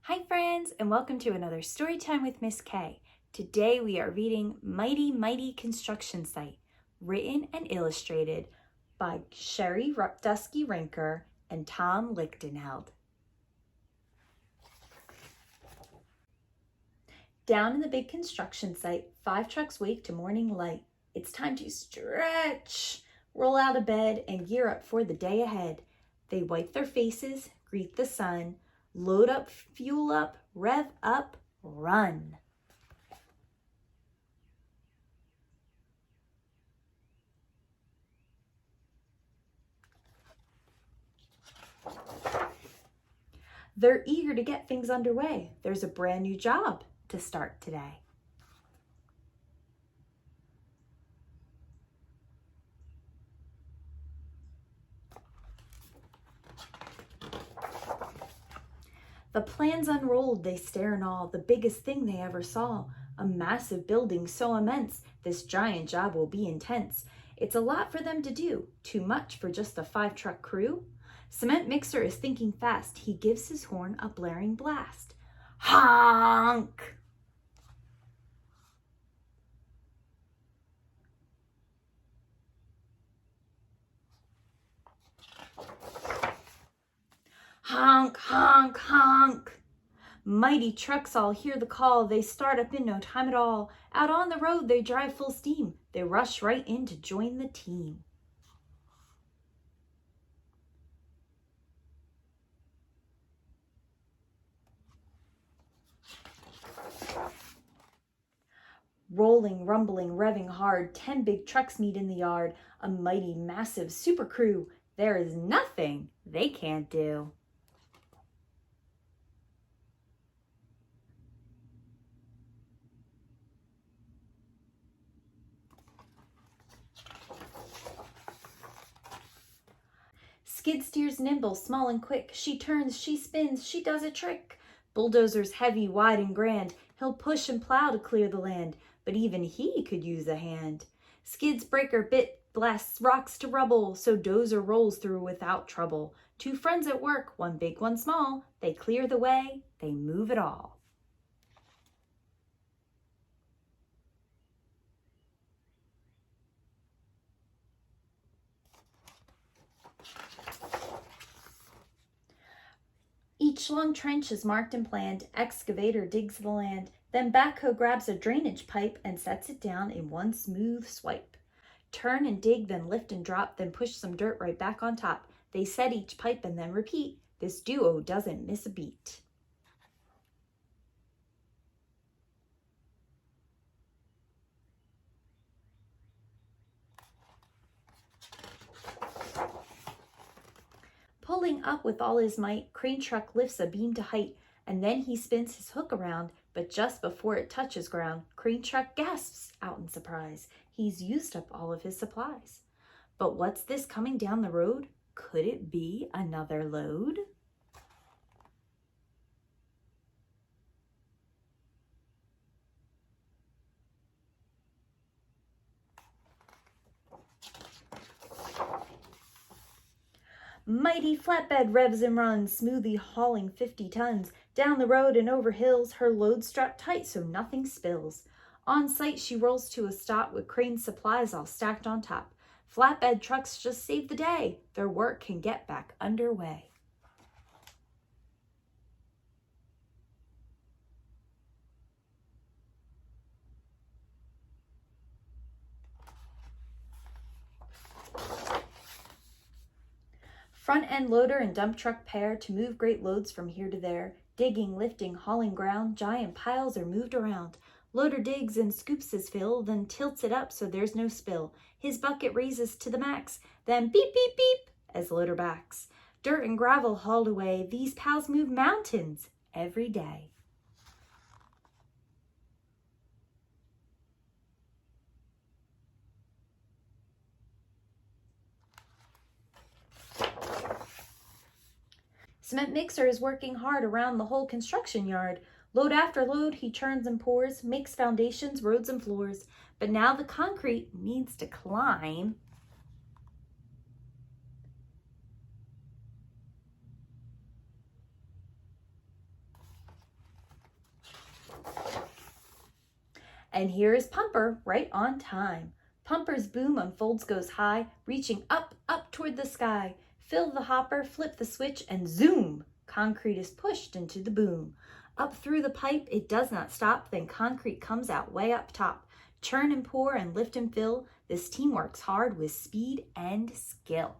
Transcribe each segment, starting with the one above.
Hi friends, and welcome to another story time with Miss K. Today we are reading Mighty Mighty Construction Site, written and illustrated by Sherry Dusky Rinker and Tom Lichtenheld. Down in the big construction site, 5 trucks wake to morning light. It's time to stretch, roll out of bed, and gear up for the day ahead. They wipe their faces, greet the sun, load up, fuel up, rev up, run. They're eager to get things underway. There's a brand new job to start today. The plans unrolled, they stare in awe, the biggest thing they ever saw. A massive building so immense, this giant job will be intense. It's a lot for them to do, too much for just a 5-truck crew. Cement Mixer is thinking fast, he gives his horn a blaring blast. Honk! Honk, honk, honk! Mighty trucks all hear the call, they start up in no time at all. Out on the road they drive full steam, they rush right in to join the team. Rolling, rumbling, revving hard, 10 big trucks meet in the yard, a mighty, massive super crew. There is nothing they can't do. Skid steers nimble, small and quick. She turns, she spins, she does a trick. Bulldozer's heavy, wide and grand. He'll push and plow to clear the land, but even he could use a hand. Skid's breaker bit blasts rocks to rubble, so Dozer rolls through without trouble. 2 friends at work, one big, one small. They clear the way, they move it all. Each long trench is marked and planned. Excavator digs the land. Then backhoe grabs a drainage pipe and sets it down in one smooth swipe. Turn and dig, then lift and drop, then push some dirt right back on top. They set each pipe and then repeat. This duo doesn't miss a beat. Pulling up with all his might, crane truck lifts a beam to height, and then he spins his hook around, but just before it touches ground, crane truck gasps out in surprise. He's used up all of his supplies. But what's this coming down the road? Could it be another load? Mighty flatbed revs and runs, smoothly hauling 50 tons. Down the road and over hills, her load strapped tight so nothing spills. On site, she rolls to a stop with crane supplies all stacked on top. Flatbed trucks just save the day. Their work can get back underway. Front end loader and dump truck pair to move great loads from here to there. Digging, lifting, hauling ground, giant piles are moved around. Loader digs and scoops his fill, then tilts it up so there's no spill. His bucket raises to the max, then beep, beep, beep as loader backs. Dirt and gravel hauled away, these pals move mountains every day. Cement Mixer is working hard around the whole construction yard. Load after load he churns and pours, makes foundations, roads, and floors. But now the concrete needs to climb. And here is Pumper right on time. Pumper's boom unfolds goes high, reaching up, up toward the sky. Fill the hopper, flip the switch, and zoom! Concrete is pushed into the boom. Up through the pipe, it does not stop, then concrete comes out way up top. Churn and pour and lift and fill, this team works hard with speed and skill.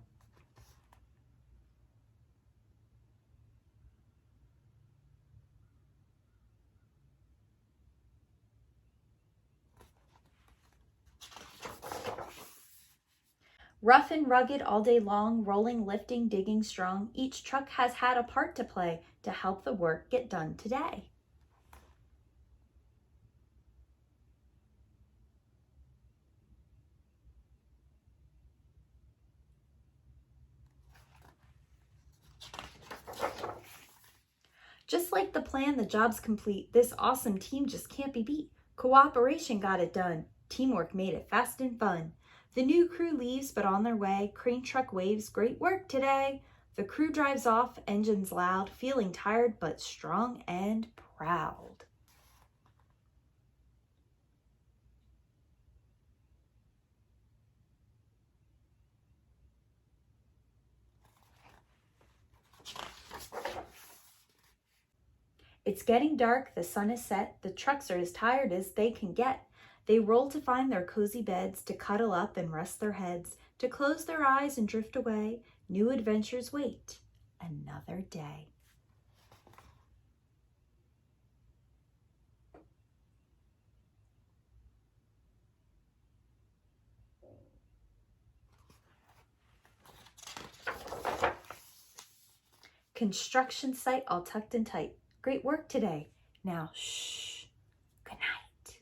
Rough and rugged all day long, rolling, lifting, digging strong, each truck has had a part to play to help the work get done today. Just like the plan, the job's complete. This awesome team just can't be beat. Cooperation got it done. Teamwork made it fast and fun. The new crew leaves, but on their way, crane truck waves, great work today. The crew drives off, engines loud, feeling tired but strong and proud. It's getting dark, the sun is set, the trucks are as tired as they can get. They roll to find their cozy beds, to cuddle up and rest their heads, to close their eyes and drift away. New adventures wait another day. Construction site all tucked and tight. Great work today. Now, shh. Good night.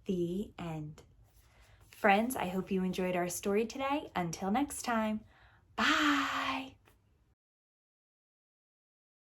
The end. Friends, I hope you enjoyed our story today. Until next time, bye.